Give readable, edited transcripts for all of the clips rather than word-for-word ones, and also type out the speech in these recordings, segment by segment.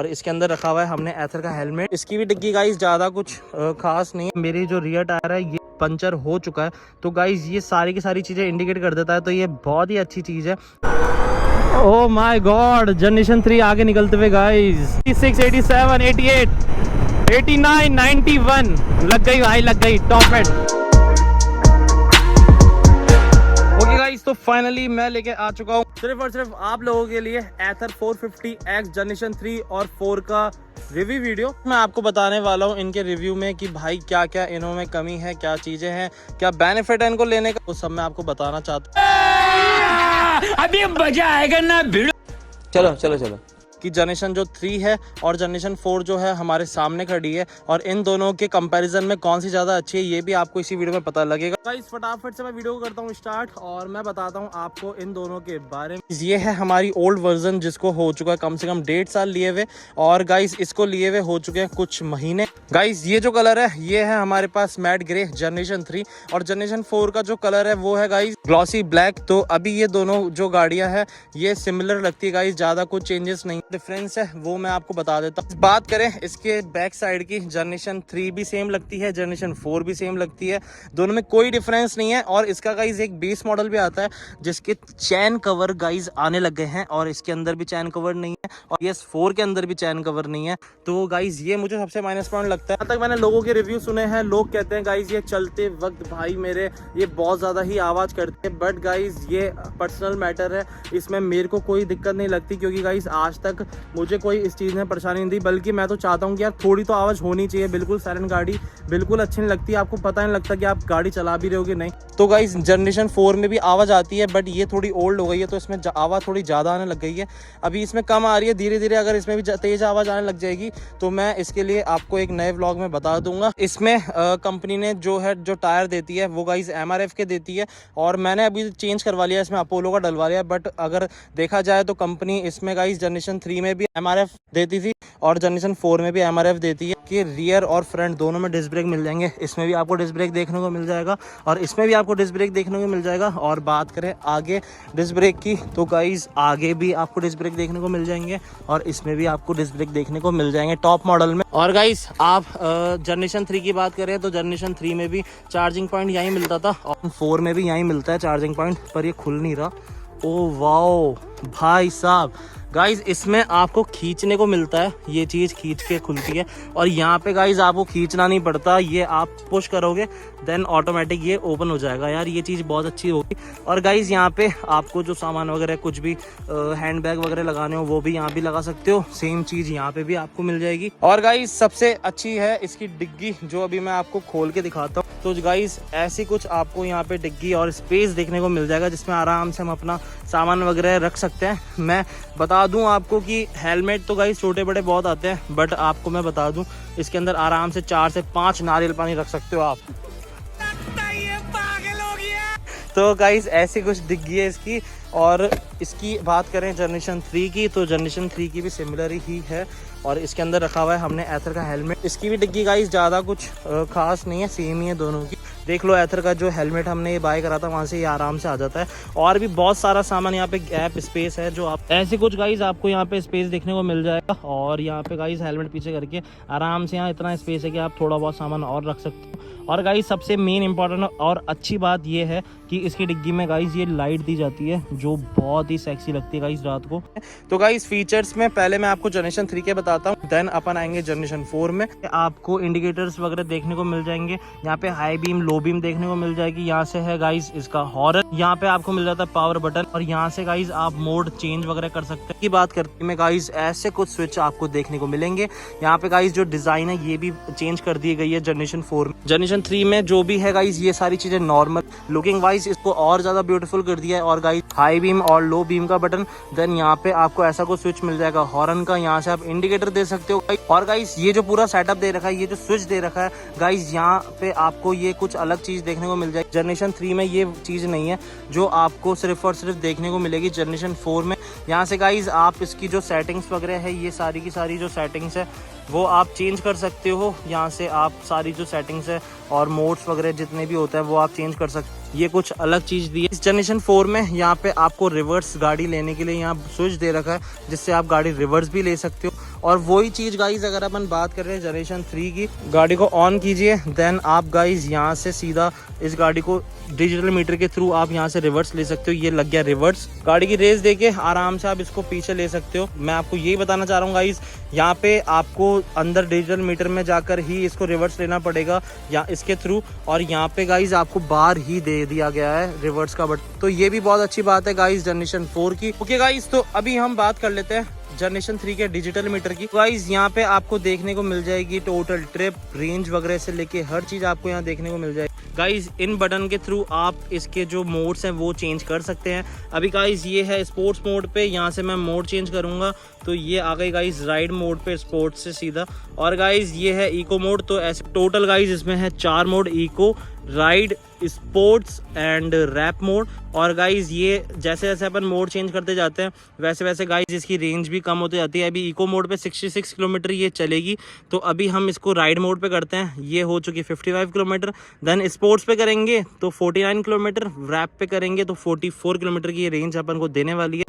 और इसके अंदर रखा हुआ है हमने एथर का हेलमेट। इसकी भी डिग्गी गाइस ज़्यादा कुछ खास नहीं है। मेरी जो रियर टायर है ये पंचर हो चुका है, तो गाइस ये सारी की सारी चीज़ें इंडिकेट कर देता है, तो ये बहुत ही अच्छी चीज़ है। ओह माय गॉड, जनरेशन 3 आगे निकलते हुए गाइस 86, 87, 88, 89, 91 लग गई भाई, लग गई टॉप एंड। ओके गाइस, तो फाइनली मैं लेके आ चुका हूँ सिर्फ और सिर्फ आप लोगों के लिए एथर 450X जनरेशन 3 और 4 का रिव्यू वीडियो। मैं आपको बताने वाला हूँ इनके रिव्यू में कि भाई क्या क्या इनमें कमी है, क्या चीजें हैं, क्या बेनिफिट है इनको लेने का, वो सब मैं आपको बताना चाहता हूँ। अभी मजा आएगा ना भिड़ो। चलो चलो चलो कि जनरेशन जो 3 है और जनरेशन 4 जो है हमारे सामने खड़ी है, और इन दोनों के कंपैरिजन में कौन सी ज़्यादा अच्छी है ये भी आपको इसी वीडियो में पता लगेगा। गाइस फटाफट से मैं वीडियो को करता हूँ स्टार्ट और मैं बताता हूँ आपको इन दोनों के बारे में। ये है हमारी ओल्ड वर्जन जिसको हो चुका है कम से कम 1.5 साल लिए हुए, और गाइस इसको लिए हुए हो चुके हैं कुछ महीने। गाइस ये जो कलर है ये है हमारे पास मैट ग्रे जनरेशन 3, और जनरेशन 4 का जो कलर है वो है गाइस ग्लॉसी ब्लैक। तो अभी ये दोनों जो गाड़ियां हैं ये सिमिलर लगती है गाइस, ज़्यादा कुछ चेंजेस नहीं, डिफरेंस है वो मैं आपको बता देता हूँ। बात करें इसके बैक साइड की, जनरेशन 3 भी सेम लगती है, जनरेशन 4 भी सेम लगती है, दोनों में कोई डिफरेंस नहीं है। और इसका गाइज एक बेस मॉडल भी आता है जिसके चैन कवर गाइज आने लग गए हैं, और इसके अंदर भी चैन कवर नहीं है, और PS4 के अंदर भी चैन कवर नहीं है। तो गाइज ये मुझे सबसे माइनस पॉइंट लगता है। अब तक मैंने लोगों के रिव्यू सुने हैं, लोग कहते हैं गाइज ये चलते वक्त भाई मेरे ये बहुत ज्यादा ही आवाज करते हैं, बट गाइज ये पर्सनल मैटर है, इसमें मेरे को कोई दिक्कत नहीं लगती, क्योंकि गाइज आज तक मुझे कोई इस चीज़ में परेशानी नहीं दी। बल्कि मैं तो चाहता हूँ कि यार थोड़ी तो आवाज़ होनी चाहिए, बिल्कुल साइलेंट गाड़ी बिल्कुल अच्छी नहीं लगती, आपको पता नहीं लगता कि आप गाड़ी चला भी रहे हो कि नहीं। तो गाइस जनरेशन 4 में भी आवाज़ आती है, बट ये थोड़ी ओल्ड हो गई है तो इसमें आवाज़ थोड़ी ज़्यादा आने लग गई है। अभी इसमें कम आ रही है, धीरे धीरे अगर इसमें भी तेज़ आवाज़ आने लग जाएगी तो मैं इसके लिए आपको एक नए व्लॉग में बता दूंगा। इसमें कंपनी ने जो टायर देती है वो गाइस MRF के देती है, और मैंने अभी चेंज करवा लिया, इसमें अपोलो का डलवा लिया। बट अगर देखा जाए तो कंपनी इसमें गाइस जनरेशन 3 में भी MRF देती थी और जनरेशन 4 में भी MRF देती है कि रियर और फ्रंट दोनों में डिस्क ब्रेक मिल जाएंगे। इसमें भी आपको डिस्क ब्रेक देखने को मिल जाएगा और इसमें भी आपको डिस्क ब्रेक देखने को मिल जाएगा। और बात करें आगे डिस्क ब्रेक की तो गाइस आगे भी आपको डिस्क ब्रेक देखने को मिल जाएंगे, और इसमें भी आपको डिस्क ब्रेक देखने को मिल जाएंगे टॉप मॉडल में। और गाइस आप जनरेशन 3 की बात करें तो जनरेशन 3 में भी चार्जिंग पॉइंट यहीं मिलता था, और 4 में भी यहीं मिलता है चार्जिंग पॉइंट, पर ये खुल नहीं रहा। ओ वाओ भाई साहब, गाइज इसमें आपको खींचने को मिलता है, ये चीज़ खींच के खुलती है, और यहाँ पे गाइज आपको खींचना नहीं पड़ता, ये आप पुश करोगे देन ऑटोमेटिक ये ओपन हो जाएगा। यार ये चीज़ बहुत अच्छी होगी। और गाइज यहाँ पे आपको जो सामान वगैरह कुछ भी हैंड बैग वगैरह लगाने हो वो भी यहाँ भी लगा सकते हो, सेम चीज़ यहाँ पे भी आपको मिल जाएगी। और गाइज सबसे अच्छी है इसकी डिग्गी, जो अभी मैं आपको खोल के दिखाता हूँ। तो गाइज ऐसी कुछ आपको यहाँ पे डिग्गी और स्पेस देखने को मिल जाएगा जिसमें आराम से हम अपना सामान वगैरह रख सकते हैं। मैं बता दूं आपको कि हेलमेट तो गाइस छोटे बड़े बहुत आते हैं, बट आपको मैं बता दूं इसके अंदर आराम से 4 से 5 नारियल पानी रख सकते हो आप। ये पागल हो गया। तो गाइस ऐसी कुछ डिग्गी है इसकी। और इसकी बात करें जनरेशन 3 की तो जनरेशन 3 की भी सिमिलर ही है, और इसके अंदर रखा हुआ है हमने एथर का हेलमेट। इसकी भी डिग्गी गाइस ज़्यादा कुछ खास नहीं है, सेम ही है दोनों की। देख लो एथर का जो हेलमेट हमने ये बाय करा था वहाँ से ये आराम से आ जाता है, और भी बहुत सारा सामान यहाँ पे गैप स्पेस है जो आप ऐसे कुछ गाइस आपको यहाँ पे स्पेस देखने को मिल जाएगा। और यहाँ पे गाइस हेलमेट पीछे करके आराम से यहाँ इतना स्पेस है कि आप थोड़ा बहुत सामान और रख सकते हो। और गाइस सबसे मेन इंपॉर्टेंट और अच्छी बात ये है कि इसकी डिग्गी में गाइस ये लाइट दी जाती है जो बहुत ही सेक्सी लगती है गाइस रात को। तो गाइस फीचर्स में पहले मैं आपको जनरेशन 3 के बताता हूँ, देन अपन आएंगे जनरेशन 4 में। आपको इंडिकेटर्स वगैरह देखने को मिल जाएंगे, यहाँ पे हाई बीम लो बीम देखने को मिल जाएगी। यहाँ से है गाइस इसका हॉर्न, यहाँ पे आपको मिल जाता है पावर बटन, और यहाँ से गाइस आप मोड चेंज वगैरह कर सकते हैं। की बात करते हैं गाइस ऐसे कुछ स्विच आपको देखने को मिलेंगे। यहाँ पे गाइस जो डिजाइन है ये भी चेंज कर दी गई है जनरेशन 4 में। जनरेशन 3 में जो भी है गाइस ये सारी चीजें नॉर्मल, लुकिंग वाइज इसको और ज्यादा ब्यूटीफुल कर दिया है। और गाइस हाई बीम और लो बीम का बटन, देन यहाँ पे आपको ऐसा कुछ स्विच मिल जाएगा हॉर्न का, यहाँ से आप इंडिकेटर दे सकते हो। और गाइस ये जो पूरा सेटअप दे रखा है, ये जो स्विच दे रखा है गाइस, यहाँ पे आपको ये कुछ अलग चीज देखने को मिल जाएगी। जनरेशन 3 में ये चीज नहीं है जो आपको सिर्फ और सिर्फ देखने को मिलेगी जनरेशन 4 में। यहाँ से गाइस आप इसकी जो सेटिंग्स वगैरह है, ये सारी की सारी जो सेटिंग्स है वो आप चेंज कर सकते हो। यहाँ से आप सारी जो सेटिंग्स है और मोड्स वगैरह जितने भी होता है वो आप चेंज कर सकते हो। ये कुछ अलग चीज़ दी है इस जनरेशन 4 में। यहाँ पे आपको रिवर्स गाड़ी लेने के लिए यहाँ स्विच दे रखा है जिससे आप गाड़ी रिवर्स भी ले सकते हो। और वही चीज़ गाइज अगर अपन बात कर रहे हैं जनरेशन 3 की, गाड़ी को ऑन कीजिए, देन आप गाइज यहाँ से सीधा इस गाड़ी को डिजिटल मीटर के थ्रू आप यहाँ से रिवर्स ले सकते हो। ये लग गया रिवर्स, गाड़ी की रेस देके आराम से आप इसको पीछे ले सकते हो। मैं आपको यही बताना चाह रहा हूँ गाइज, यहाँ पे आपको अंदर डिजिटल मीटर में जाकर ही इसको रिवर्स लेना पड़ेगा या इसके थ्रू, और यहाँ पे गाइज आपको बाहर ही दे दिया गया है रिवर्स का बटन, तो ये भी बहुत अच्छी बात है गाइज जनरेशन 4 की। ओके गाइज, तो अभी हम बात कर लेते हैं जनरेशन 3 के डिजिटल मीटर की। गाइज यहाँ पे आपको देखने को मिल जाएगी टोटल ट्रिप, रेंज वगैरह से लेके हर चीज़ आपको यहाँ देखने को मिल जाएगी। गाइज इन बटन के थ्रू आप इसके जो मोड्स हैं वो चेंज कर सकते हैं। अभी गाइज ये है स्पोर्ट्स मोड पे, यहाँ से मैं मोड चेंज करूँगा तो ये आ गई गाइज राइड मोड पे स्पोर्ट्स से सीधा। और गाइज ये है इको मोड, तो ऐसे टोटल गाइज इसमें है 4 mode, eco, ride, sports and warp mode. और गाइज ये जैसे जैसे अपन मोड चेंज करते जाते हैं वैसे वैसे गाइज इसकी रेंज भी कम होती जाती है। अभी इको मोड पे 66 किलोमीटर ये चलेगी, तो अभी हम इसको राइड मोड पे करते हैं, ये हो चुकी 55 किलोमीटर। देन स्पोर्ट्स पे करेंगे तो 49 किलोमीटर, रैप पे करेंगे तो 44 किलोमीटर की ये रेंज अपन को देने वाली है।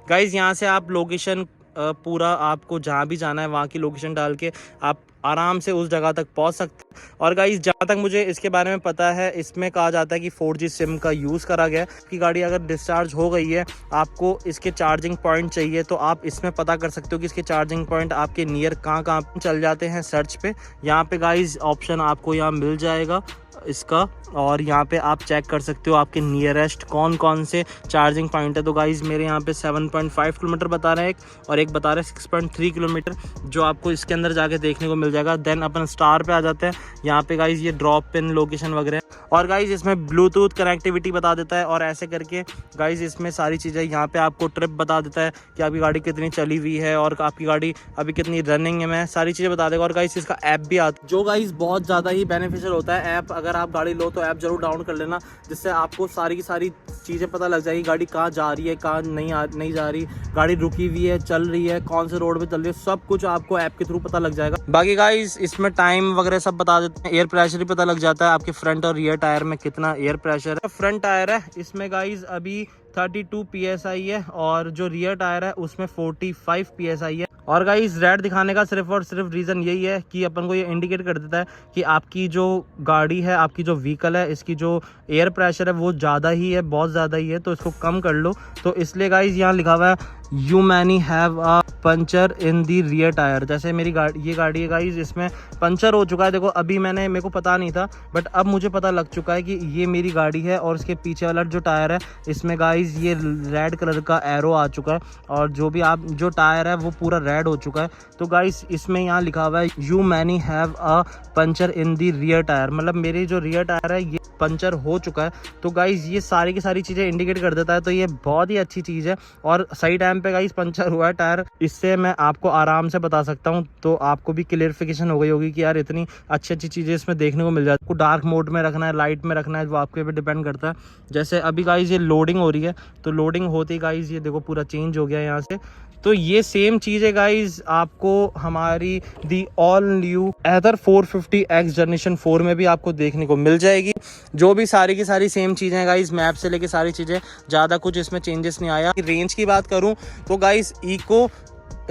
गाइज यहाँ से आप लोकेशन पूरा आपको जहाँ भी जाना है वहाँ की लोकेशन डाल के आप आराम से उस जगह तक पहुंच सकते हैं। और गाइस जहाँ तक मुझे इसके बारे में पता है, इसमें कहा जाता है कि 4G सिम का यूज़ करा गया है। कि गाड़ी अगर डिस्चार्ज हो गई है, आपको इसके चार्जिंग पॉइंट चाहिए, तो आप इसमें पता कर सकते हो कि इसके चार्जिंग पॉइंट आपके नियर कहाँ चल जाते हैं। सर्च पे यहाँ पे गाइस ऑप्शन आपको यहाँ मिल जाएगा इसका, और यहाँ पे आप चेक कर सकते हो आपके नियरेस्ट कौन कौन से चार्जिंग पॉइंट है। तो गाइज मेरे यहाँ पे 7.5 किलोमीटर बता रहे हैं और एक बता रहे हैं 6.3 किलोमीटर, जो आपको इसके अंदर जाके देखने को मिल जाएगा। देन अपन स्टार पे आ जाते हैं, यहाँ पे गाइज ये ड्रॉप पिन लोकेशन वगैरह, और गाइज इसमें ब्लूटूथ कनेक्टिविटी बता देता है, और ऐसे करके गाइज इसमें सारी चीज़ें, यहाँ पे आपको ट्रिप बता देता है कि आपकी गाड़ी कितनी चली हुई है और आपकी गाड़ी अभी कितनी रनिंग में, सारी चीज़ें बता देगा। और गाइज इसका ऐप भी आता है, जो गाइज बहुत ज़्यादा ही बेनिफिशियल होता है। ऐप अगर आप गाड़ी लो तो ऐप जरूर डाउनलोड कर लेना, जिससे आपको सारी की सारी चीज़ें पता लग जाएगी, गाड़ी कहाँ जा रही है, कहाँ नहीं जा रही, गाड़ी रुकी हुई है, चल रही है, कौन से रोड पे चल रही है, सब कुछ आपको ऐप के थ्रू पता लग जाएगा। बाकी गाइस इसमें टाइम वगैरह सब बता देते हैं, एयर प्रेशर भी पता लग जाता है आपके फ्रंट और रियर टायर में कितना एयर प्रेशर है। फ्रंट टायर है इसमें गाइस अभी 32 PSI है, और जो रियर टायर है उसमें 45 PSI है। और गाइस रेड दिखाने का सिर्फ और सिर्फ रीज़न यही है कि अपन को ये इंडिकेट कर देता है कि आपकी जो गाड़ी है, आपकी जो व्हीकल है, इसकी जो एयर प्रेशर है वो ज़्यादा ही है, बहुत ज़्यादा ही है, तो इसको कम कर लो। तो इसलिए गाइस यहाँ लिखा हुआ है you many have a puncture in the rear tyre. जैसे मेरी ये गाड़ी है गाइस, इसमें पंचर हो चुका है। देखो अभी मेरे को पता नहीं था, बट अब मुझे पता लग चुका है कि ये मेरी गाड़ी है, और इसके पीछे वाला जो टायर है इसमें गाइस ये रेड कलर का एरो आ चुका है, और जो टायर है वो पूरा रेड हो चुका है। तो गाइस इसमें यहाँ लिखा हुआ है you many have a puncture in the rear tyre, मतलब मेरी जो रियर टायर है ये पंचर हो चुका है। तो गाइस ये सारी की सारी चीज़ें इंडिकेट कर देता है, तो ये बहुत ही अच्छी चीज़ है। और सही टाइम पे गाइस पंचर हुआ है टायर, इससे मैं आपको आराम से बता सकता हूँ, तो आपको भी क्लियरिफिकेशन हो गई होगी कि यार इतनी अच्छी अच्छी चीज़ें इसमें देखने को मिल जाती है। आपको डार्क मोड में रखना है, लाइट में रखना है, वो आपके पे डिपेंड करता है। जैसे अभी गाइस ये लोडिंग हो रही है, तो लोडिंग होती गाइस ये देखो पूरा चेंज हो गया यहाँ से। तो ये सेम चीज़ है गाइज आपको हमारी the all new Ather 450X generation 4 में भी आपको देखने को मिल जाएगी। जो भी सारी की सारी सेम चीज़ें हैं गाइज, मैप से लेके सारी चीज़ें, ज़्यादा कुछ इसमें चेंजेस नहीं आया। रेंज की बात करूँ तो गाइज इको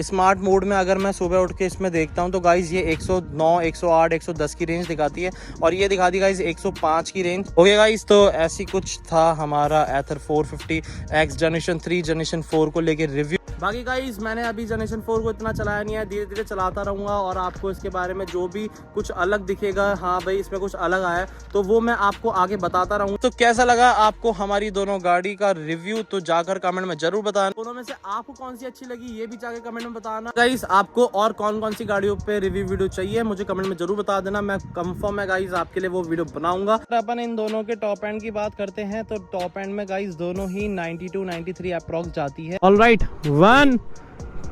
स्मार्ट मोड में अगर मैं सुबह उठ के इसमें देखता हूँ तो गाइज ये 109, 108, 110 की रेंज दिखाती है, और ये दिखाती गाइज 105 की रेंज। ओके गाइज, तो ऐसी कुछ था हमारा एथर 450X जनरेशन 3 जनरेशन 4 को लेके रिव्यू। बाकी गाइज मैंने अभी जनरेशन 4 को इतना चलाया नहीं है, धीरे धीरे चलाता रहूँगा, और आपको इसके बारे में जो भी कुछ अलग दिखेगा, हाँ भाई इसमें कुछ अलग आया है, तो वो मैं आपको आगे बताता रहूँगा। तो कैसा लगा आपको हमारी दोनों गाड़ी का रिव्यू, तो जाकर कमेंट में जरूर बताना। दोनों में से आपको कौन सी अच्छी लगी ये भी जाकर कमेंट में बताना। गाइस आपको और कौन कौन सी गाड़ियों पे रिव्यू वीडियो चाहिए मुझे कमेंट में जरूर बता देना, मैं कंफर्म है गाइस आपके लिए वो वीडियो बनाऊंगा। अपन इन दोनों के टॉप एंड की बात करते हैं, तो टॉप एंड में गाइस दोनों ही 92, 93 अप्रॉक्स जाती है। Alright 1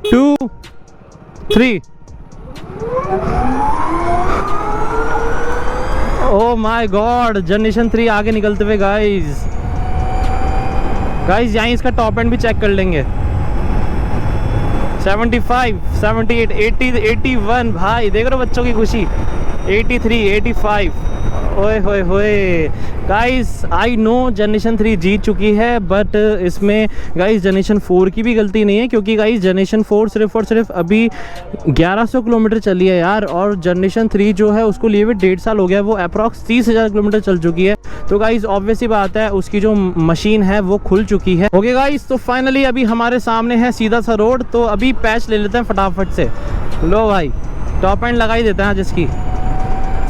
2 3। Oh my God, generation 3 आगे निकलते हुए गाइस यहाँ इसका टॉप एंड भी चेक कर लेंगे। 75, 78, 80, 81 भाई देख रहे हो बच्चों की खुशी। 83, 85 ओए होए होए गाइस, आई नो जनरेशन 3 जीत चुकी है, बट इसमें गाइस जनरेशन 4 की भी गलती नहीं है, क्योंकि गाइस जनरेशन 4 सिर्फ और सिर्फ अभी 1100 किलोमीटर चली है यार, और जनरेशन 3 जो है उसको लिए हुए 1.5 साल हो गया, वो अप्रॉक्स 30,000 किलोमीटर चल चुकी है। तो गाइस ऑब्वियस ही बात है उसकी जो मशीन है वो खुल चुकी है। ओके गाइस, तो फाइनली अभी हमारे सामने है सीधा सा रोड, तो अभी पैच ले लेते हैं फटाफट से। लो भाई, टॉप एंड लगा ही देते हैं जिसकी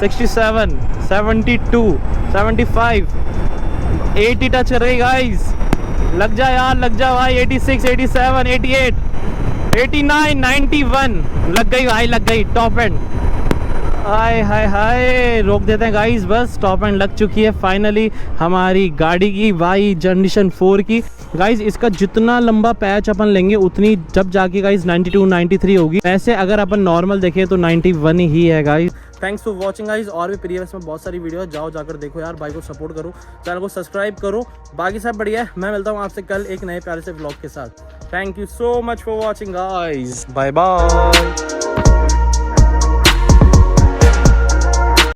67, 72, 75, 80 टच कर रही गाइस। लग जा यार, लग जा भाई। 86, 87, 88, 89, 91 लग गई भाई, लग गई टॉप एंड। हाय हाय हाय, रोक देते हैं गाइस, बस टॉप एंड लग चुकी है फाइनली हमारी गाड़ी की भाई जनरेशन 4 की। गाइस इसका जितना लंबा पैच अपन लेंगे उतनी जब जाके गाइस 92, 93 होगी। वैसे अगर अपन नॉर्मल देखें तो 91 ही है guys. Thanks for watching guys, और भी प्रीवियस में बहुत सारी वीडियो है, जाओ जाकर देखो यार, भाई को सपोर्ट करो, चैनल को सब्सक्राइब करो, बाकी सब बढ़िया है। मैं मिलता हूँ आपसे कल एक नए प्यारे से व्लॉग के साथ। Thank you so much for watching guys, bye bye.